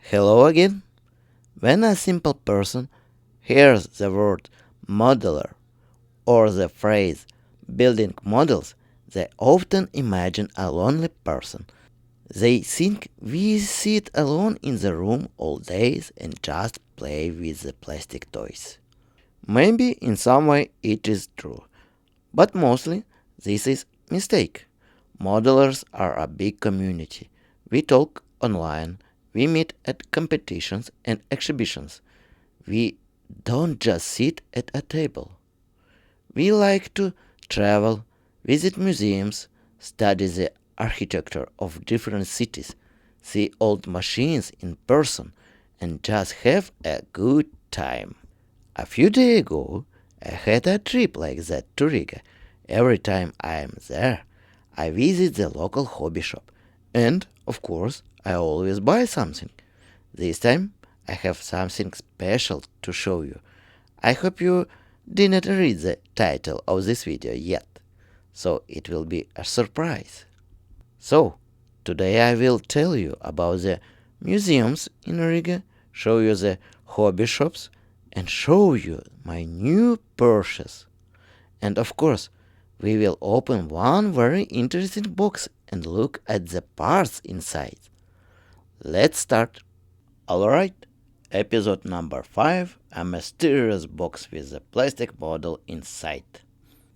Hello again. When a simple person hears the word modeler or the phrase building models, they often imagine a lonely person. They think we sit alone in the room all days and just play with the plastic toys. Maybe in some way it is true, but mostly this is mistake. Modelers are a big community. We talk online, we meet at competitions and exhibitions. We don't just sit at a table. We like to travel, visit museums, study the architecture of different cities, see old machines in person, and just have a good time. A few days ago, I had a trip like that to Riga. Every time I am there, I visit the local hobby shop, and, of course, I always buy something. This time, I have something special to show you. I hope you didn't read the title of this video yet, so it will be a surprise. So, today I will tell you about the museums in Riga, show you the hobby shops, and show you my new purchase. And of course, we will open one very interesting box and look at the parts inside. Let's start. Alright, episode number 5, a mysterious box with a plastic bottle inside.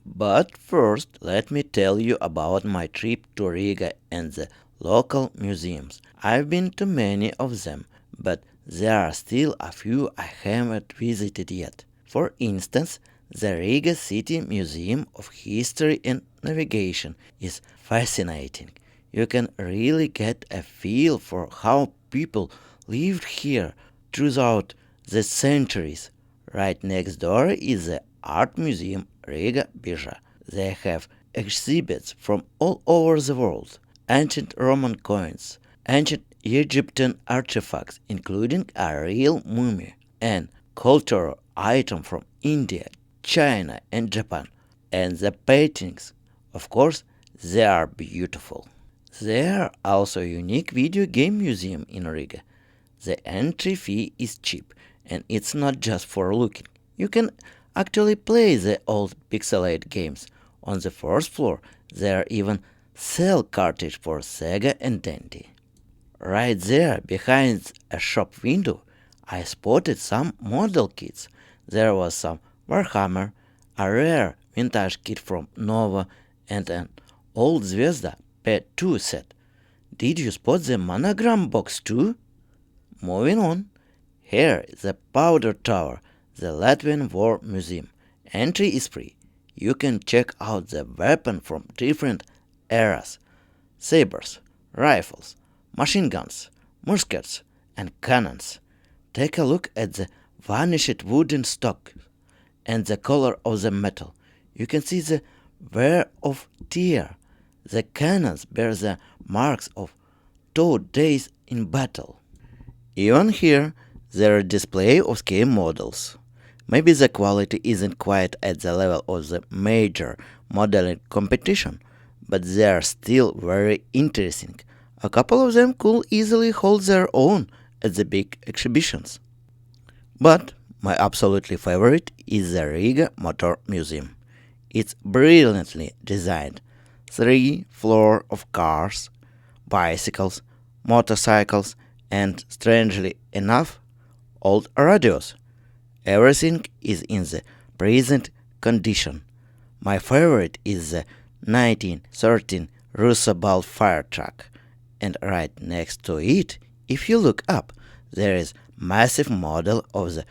But first, let me tell you about my trip to Riga and the local museums. I've been to many of them, but there are still a few I haven't visited yet. For instance, the Riga City Museum of History and Navigation is fascinating. You can really get a feel for how people lived here throughout the centuries. Right next door is the Art Museum Riga Bija. They have exhibits from all over the world: ancient Roman coins, ancient Egyptian artifacts, including a real mummy, and cultural items from India, China, and Japan. And the paintings, of course, they are beautiful. There are also a unique video game museum in Riga. The entry fee is cheap, and it's not just for looking. You can actually play the old pixelated games. On the first floor, there are even sell cartridges for Sega and Dendy. Right there, behind a shop window, I spotted some model kits. There was some Warhammer, a rare vintage kit from Nova, and an old Zvezda P2 set. Did you spot the monogram box too? Moving on, here is the Powder Tower, the Latvian War Museum. Entry is free. You can check out the weapons from different eras: sabers, rifles, machine guns, muskets, and cannons. Take a look at the varnished wooden stock and the color of the metal. You can see the wear of tear. The cannons bear the marks of 2 days in battle. Even here, there are display of scale models. Maybe the quality isn't quite at the level of the major modeling competition, but they are still very interesting. A couple of them could easily hold their own at the big exhibitions. But my absolutely favorite is the Riga Motor Museum. It's brilliantly designed. 3 floors of cars, bicycles, motorcycles, and strangely enough, old radios. Everything is in the present condition. My favorite is the 1913 Russell fire truck, and right next to it, if you look up, there is massive model of the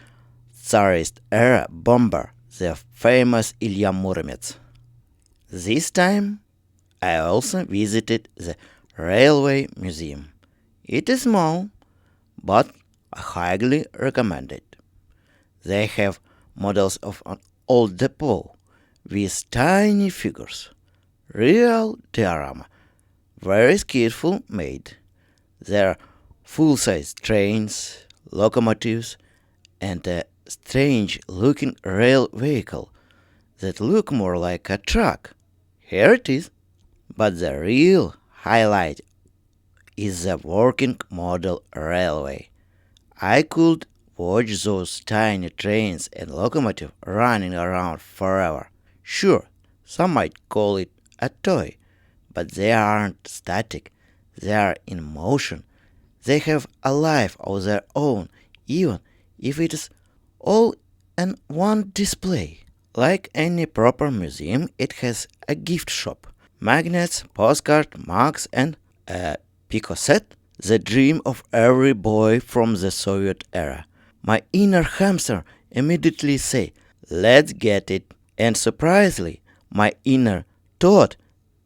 Tsarist era bomber, the famous Ilya Muromets. This time, I also visited the Railway Museum. It is small, but I highly recommend it. They have models of an old depot with tiny figures. Real diorama, very skillful made. There are full-size trains, locomotives, and a strange-looking rail vehicle that look more like a truck. Here it is. But the real highlight is the working model railway. I could watch those tiny trains and locomotives running around forever. Sure, some might call it a toy, but they aren't static. They are in motion. They have a life of their own, even if it is all in one display. Like any proper museum, it has a gift shop, magnets, postcard, mugs, and a Pico set, the dream of every boy from the Soviet era. My inner hamster immediately say, "Let's get it." And surprisingly, my inner Toad,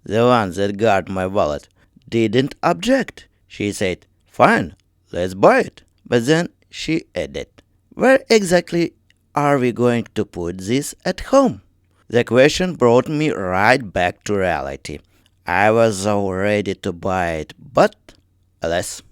the one that guard my wallet, didn't object. She said, "Fine, let's buy it." But then she added, "Where exactly are we going to put this at home?" The question brought me right back to reality. I was so ready to buy it, but alas.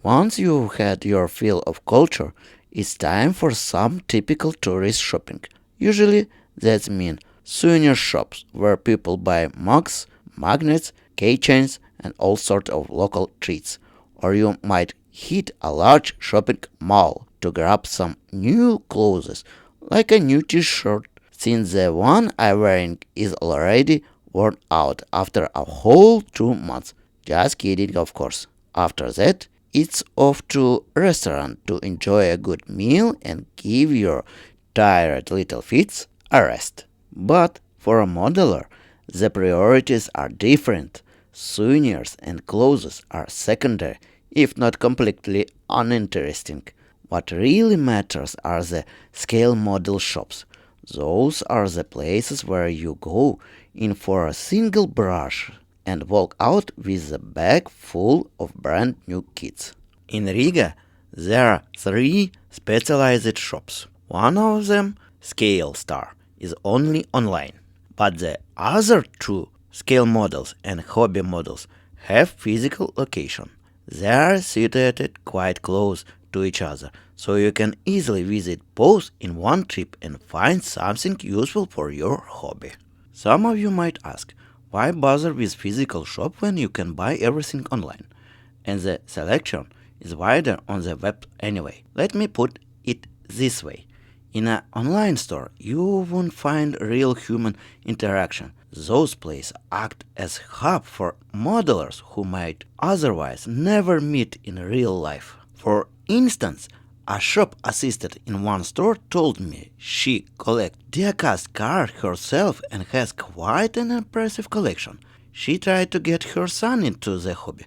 Once you've had your fill of culture, it's time for some typical tourist shopping. Usually that means souvenir shops where people buy mugs, magnets, keychains, and all sorts of local treats. Or you might hit a large shopping mall to grab some new clothes, like a new t-shirt, since the one I'm wearing is already worn out after a whole 2 months. Just kidding, of course. After that, it's off to restaurant to enjoy a good meal and give your tired little feet a rest. But for a modeler, the priorities are different. Souvenirs and clothes are secondary, if not completely uninteresting. What really matters are the scale model shops. Those are the places where you go in for a single brush and walk out with a bag full of brand new kits. In Riga, there are three specialized shops. One of them, Scale Star, is only online, but the other two, Scale Models and Hobby Models, have physical location. They are situated quite close to each other, so you can easily visit both in one trip and find something useful for your hobby. Some of you might ask, why bother with physical shop when you can buy everything online? And the selection is wider on the web anyway. Let me put it this way. In an online store, you won't find real human interaction. Those places act as hub for modelers who might otherwise never meet in real life. For instance, a shop assistant in one store told me she collects die-cast cars herself and has quite an impressive collection. She tried to get her son into the hobby,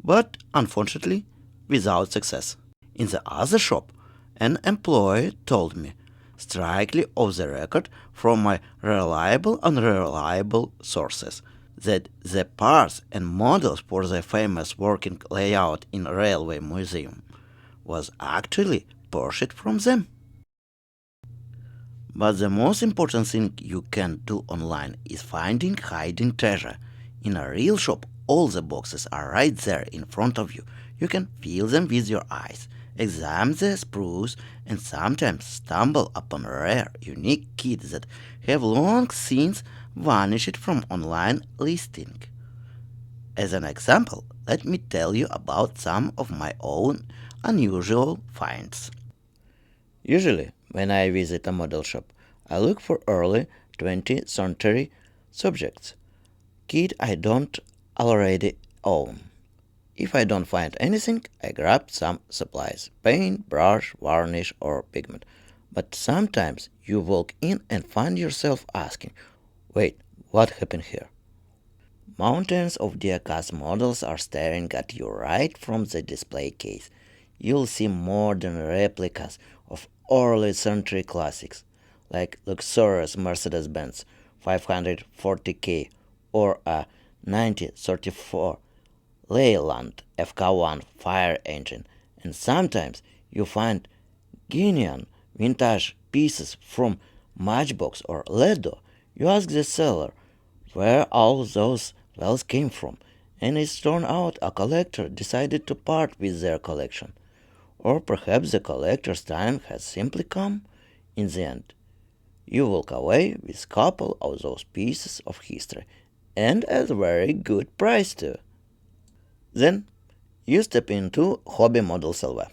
but unfortunately without success. In the other shop, an employee told me, strictly off the record from my reliable and unreliable sources, that the parts and models for the famous working layout in Railway Museum was actually purchased from them. But the most important thing you can do online is finding hidden treasure. In a real shop, all the boxes are right there in front of you. You can feel them with your eyes, examine the sprues, and sometimes stumble upon rare, unique kits that have long since vanished from online listing. As an example, let me tell you about some of my own unusual finds. Usually, when I visit a model shop, I look for early 20th century subjects, kit I don't already own. If I don't find anything, I grab some supplies, paint, brush, varnish, or pigment. But sometimes you walk in and find yourself asking, wait, what happened here? Mountains of die-cast models are staring at you right from the display case. You'll see modern replicas of early century classics, like luxurious Mercedes-Benz 540K or a 1934 Leyland FK1 fire engine, and sometimes you find Guinean vintage pieces from Matchbox or Ledo. You ask the seller where all those wells came from, and it's turned out a collector decided to part with their collection. Or perhaps the collector's time has simply come. In the end, you walk away with a couple of those pieces of history, and at a very good price too. Then you step into hobby model silver.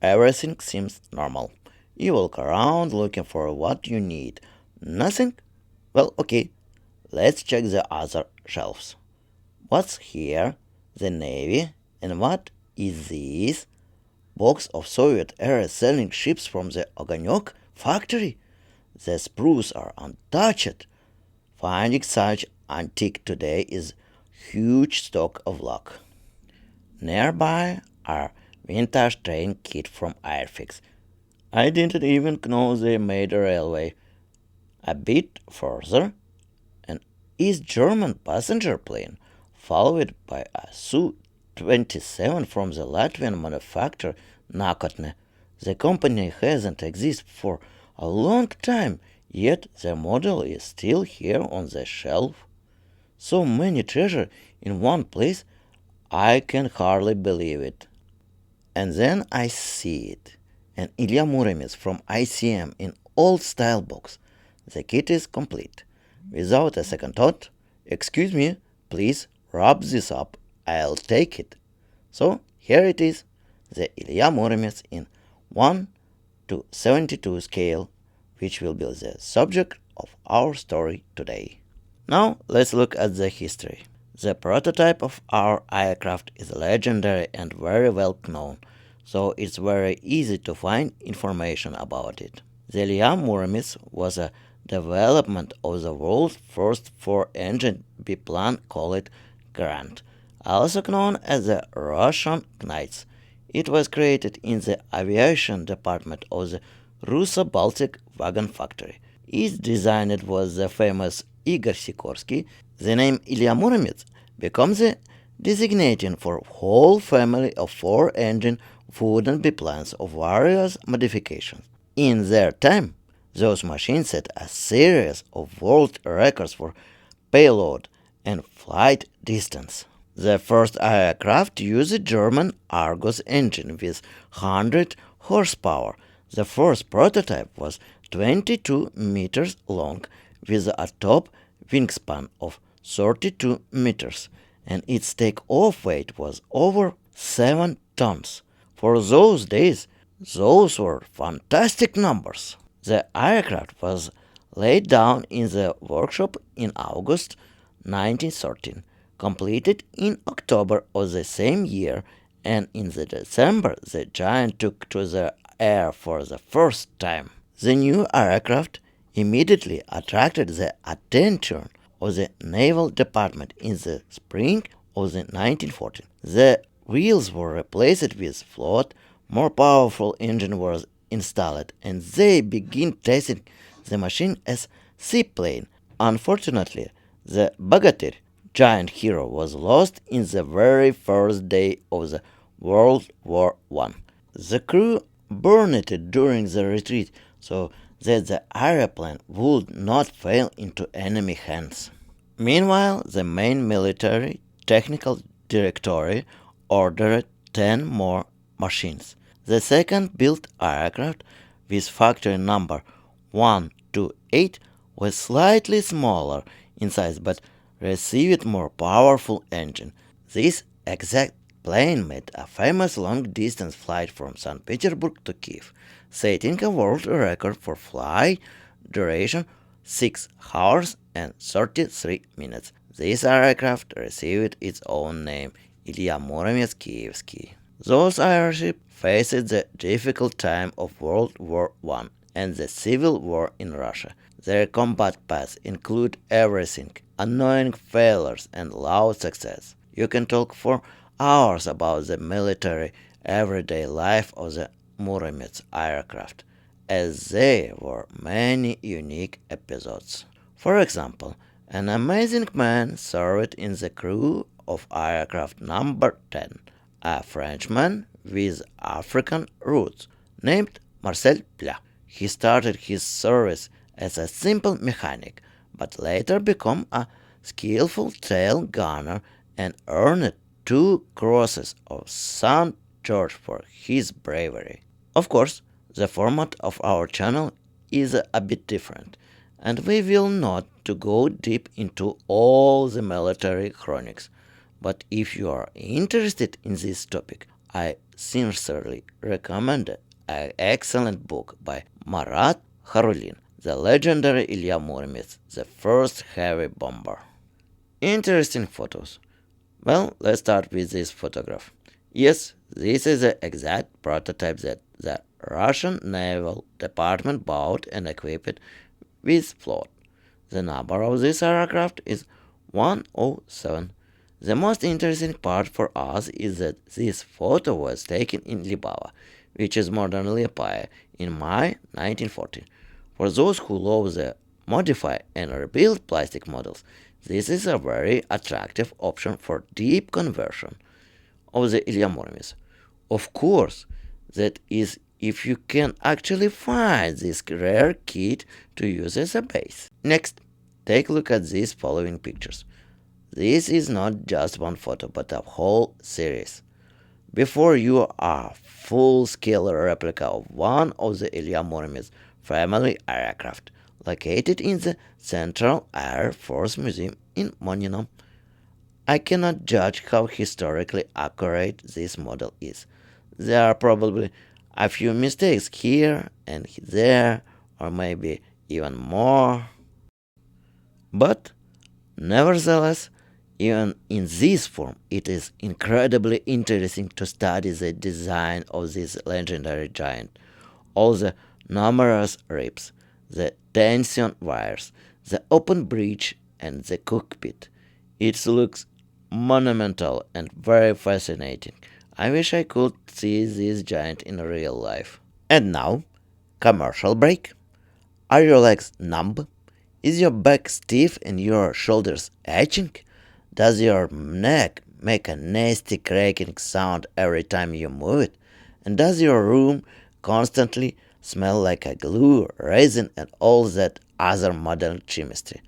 everything seems normal. You walk around looking for what you need. Nothing? Well, okay, let's check the other shelves. What's here? The Navy? And what is this? Box of Soviet era selling ships from the Oganyok factory? The sprues are untouched. Finding such antique today is huge stock of luck. Nearby are vintage train kit from Airfix. I didn't even know they made a railway. A bit further, an East German passenger plane, followed by a Su-27 from the Latvian manufacturer Nakotne. The company hasn't existed for a long time, yet the model is still here on the shelf. So many treasure in one place, I can hardly believe it. And then I see it. An Ilya Muromets from ICM in old style box. The kit is complete. Without a second thought, excuse me, please wrap this up. I'll take it. So here it is, the Ilya Muromets in 1 to 72 scale, which will be the subject of our story today. Now let's look at the history. The prototype of our aircraft is legendary and very well known, so it's very easy to find information about it. The Liam Muromets was a development of the world's first four-engine biplane called Grant, also known as the Russian Knights. It was created in the aviation department of the Russo Baltic wagon factory. Its designer was the famous Igor Sikorsky. The name Ilya Muromets becomes the designating for whole family of four-engine wooden biplanes of various modifications. In their time, those machines set a series of world records for payload and flight distance. The first aircraft used a German Argus engine with 100 horsepower. The first prototype was 22 meters long with a top wingspan of 32 meters, and its takeoff weight was over 7 tons. For those days, those were fantastic numbers. The aircraft was laid down in the workshop in August 1913, completed in October of the same year, and in the December the giant took to the air for the first time. The new aircraft immediately attracted the attention of the Naval Department in the spring of the 1914. The wheels were replaced with flat, more powerful engine was installed, and they began testing the machine as seaplane. Unfortunately, the Bogatyr, giant hero, was lost in the very first day of the World War I. The crew burned it during the retreat so that the airplane would not fall into enemy hands. Meanwhile, the main military technical directorate ordered 10 more machines. The second built aircraft, with factory number 128, was slightly smaller in size but received more powerful engine. This exact plane made a famous long-distance flight from St. Petersburg to Kiev, setting a world record for flight duration 6 hours and 33 minutes. This aircraft received its own name, Ilya Muromets Kievsky. Those airships faced the difficult time of World War I and the Civil War in Russia. Their combat paths include everything, annoying failures and loud success. You can talk for hours about the military everyday life of the Muromets aircraft, as there were many unique episodes. For example, an amazing man served in the crew of aircraft number 10, a Frenchman with African roots named Marcel Pla. He started his service as a simple mechanic, but later became a skillful tail gunner and earned 2 crosses of St. George for his bravery. Of course, the format of our channel is a bit different, and we will not to go deep into all the military chronics. But if you are interested in this topic, I sincerely recommend an excellent book by Marat Harulin, the legendary Ilya Muromets, the first heavy bomber. Interesting photos. Well, let's start with this photograph. Yes, this is the exact prototype that the Russian Naval Department bought and equipped with float. The number of this aircraft is 107. The most interesting part for us is that this photo was taken in Libava, which is modern Liepaja, in May 1940. For those who love the modify and rebuild plastic models, this is a very attractive option for deep conversion of the Ilya Muromets. Of course, that is if you can actually find this rare kit to use as a base. Next, take a look at these following pictures. This is not just one photo but a whole series. Before you are a full-scale replica of one of the Ilya Muromets family aircraft, located in the Central Air Force Museum in Monino. I cannot judge how historically accurate this model is. There are probably a few mistakes here and there, or maybe even more. But nevertheless, even in this form, it is incredibly interesting to study the design of this legendary giant. All the numerous ribs, the tension wires, the open breech, and the cockpit. It looks monumental and very fascinating. I wish I could see this giant in real life. And now, commercial break. Are your legs numb? Is your back stiff and your shoulders aching? Does your neck make a nasty cracking sound every time you move it? And does your room constantly smell like a glue, resin, and all that other modern chemistry?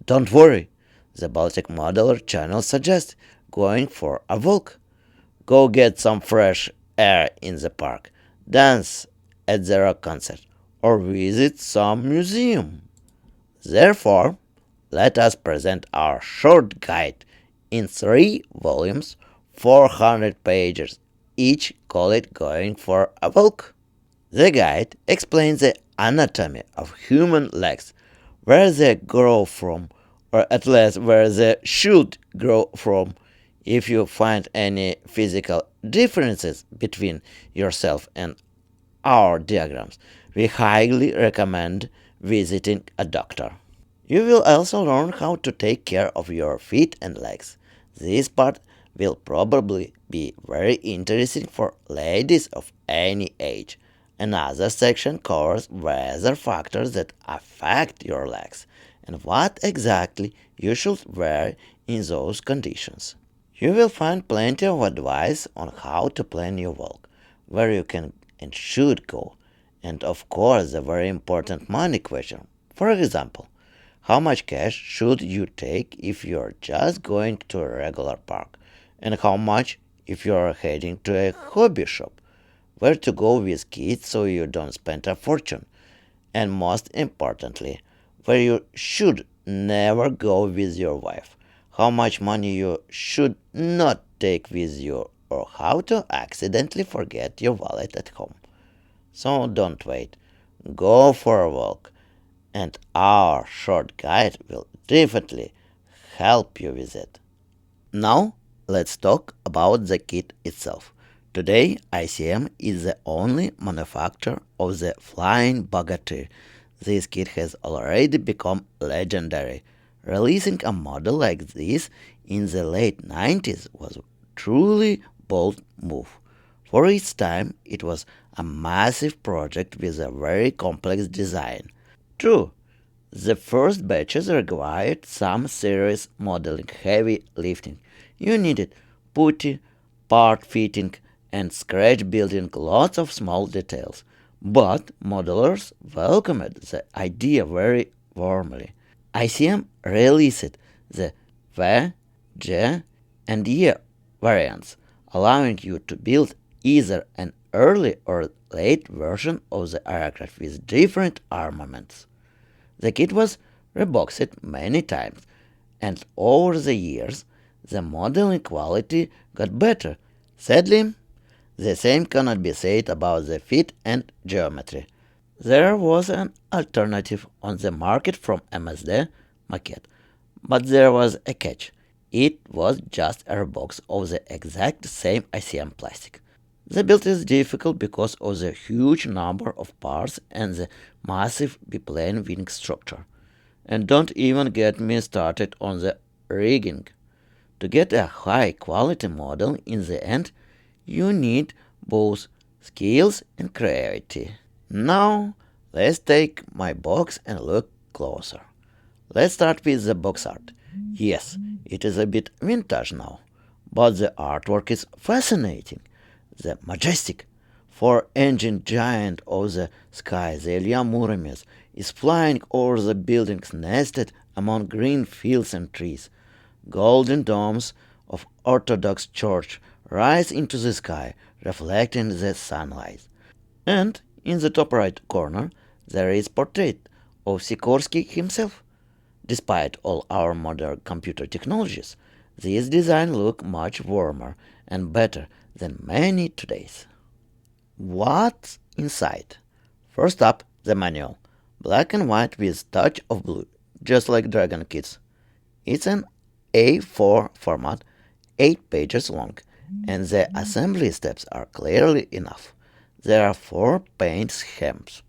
Don't worry, the Baltic Modeler channel suggests going for a walk. Go get some fresh air in the park, dance at the rock concert, or visit some museum. Therefore, let us present our short guide in 3 volumes, 400 pages, each call it Going for a Walk. The guide explains the anatomy of human legs, where they grow from, or at least where they should grow from. If you find any physical differences between yourself and our diagrams, we highly recommend visiting a doctor. You will also learn how to take care of your feet and legs. This part will probably be very interesting for ladies of any age. Another section covers weather factors that affect your legs and what exactly you should wear in those conditions. You will find plenty of advice on how to plan your walk, where you can and should go, and of course the very important money question. For example, how much cash should you take if you're just going to a regular park, and how much if you're heading to a hobby shop? Where to go with kids so you don't spend a fortune, and most importantly, where you should never go with your wife, how much money you should not take with you, or how to accidentally forget your wallet at home. So don't wait, go for a walk, and our short guide will definitely help you with it. Now, let's talk about the kit itself. Today, ICM is the only manufacturer of the flying Bogatyr. This kit has already become legendary. Releasing a model like this in the late 90s was a truly bold move. For its time, it was a massive project with a very complex design. True, the first batches required some serious modeling, heavy lifting. You needed putty, part fitting, and scratch building lots of small details. But modelers welcomed the idea very warmly. ICM released the V, J, and E variants, allowing you to build either an early or late version of the aircraft with different armaments. The kit was reboxed many times, and over the years, the modeling quality got better. Sadly, The same cannot be said about the fit and geometry. There was an alternative on the market from MSD maquette, but there was a catch. It was just a box of the exact same ICM plastic. The build is difficult because of the huge number of parts and the massive biplane wing structure. And don't even get me started on the rigging. To get a high quality model in the end, you need both skills and creativity. Now, let's take my box and look closer. Let's start with the box art. Yes, it is a bit vintage now, but the artwork is fascinating. The majestic four-engine giant of the sky, the Ilya Murames, is flying over the buildings nested among green fields and trees. Golden domes of Orthodox Church rise into the sky, reflecting the sunlight. And in the top right corner, there is portrait of Sikorsky himself. Despite all our modern computer technologies, this design looks much warmer and better than many today's. What's inside? First up, the manual. Black and white with touch of blue, just like Dragon Kids. It's an A4 format, 8 pages long, and the assembly steps are clearly enough. There are 4 paint schemes,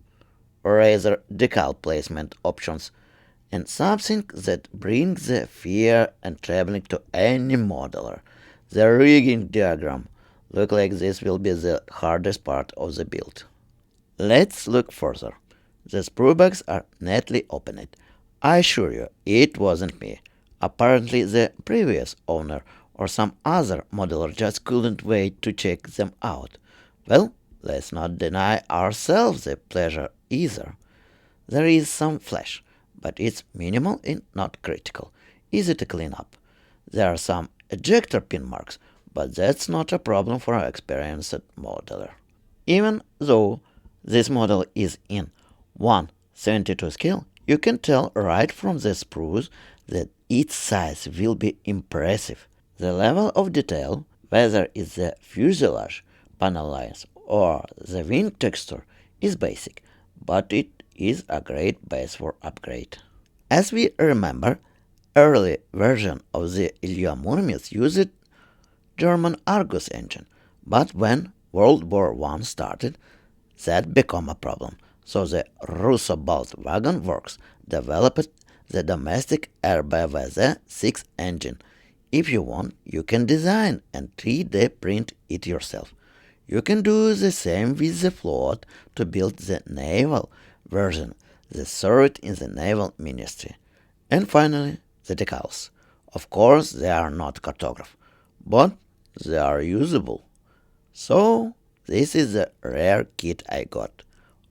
razor decal placement options, and something that brings the fear and trembling to any modeler. The rigging diagram. Look like this will be the hardest part of the build. Let's look further. The sprue bags are neatly opened. I assure you, it wasn't me. Apparently the previous owner or some other modeler just couldn't wait to check them out. Well, let's not deny ourselves the pleasure either. There is some flash, but it's minimal and not critical. Easy to clean up. There are some ejector pin marks, but that's not a problem for an experienced modeler. Even though this model is in 1/72 scale, you can tell right from the sprues that its size will be impressive. The level of detail, whether it's the fuselage, panel lines, or the wing texture, is basic, but it is a great base for upgrade. As we remember, early version of the Ilya Muromets used German Argus engine, but when World War I started, that became a problem. So the Russo-Balt Wagon Works developed the domestic RBVZ 6 engine. If you want, you can design and 3D print it yourself. You can do the same with the float to build the naval version that served in the naval ministry. And finally, the decals. Of course, they are not cartograph, but they are usable. So, this is the rare kit I got.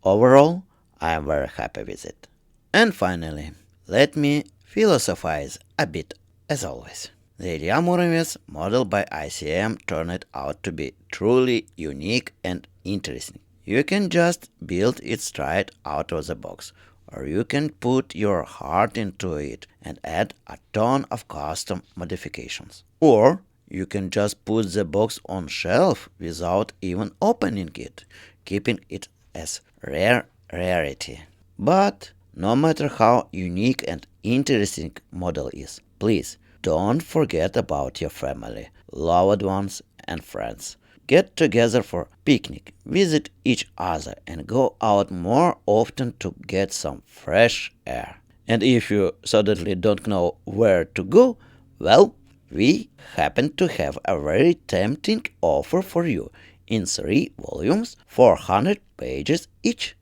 Overall, I am very happy with it. And finally, let me philosophize a bit as always. The Ilya Muromets model by ICM turned out to be truly unique and interesting. You can just build it straight out of the box, or you can put your heart into it and add a ton of custom modifications. Or you can just put the box on shelf without even opening it, keeping it as rarity. But no matter how unique and interesting model is, please don't forget about your family, loved ones, and friends. Get together for picnic, visit each other, and go out more often to get some fresh air. And if you suddenly don't know where to go, well, we happen to have a very tempting offer for you in 3 volumes, 400 pages each.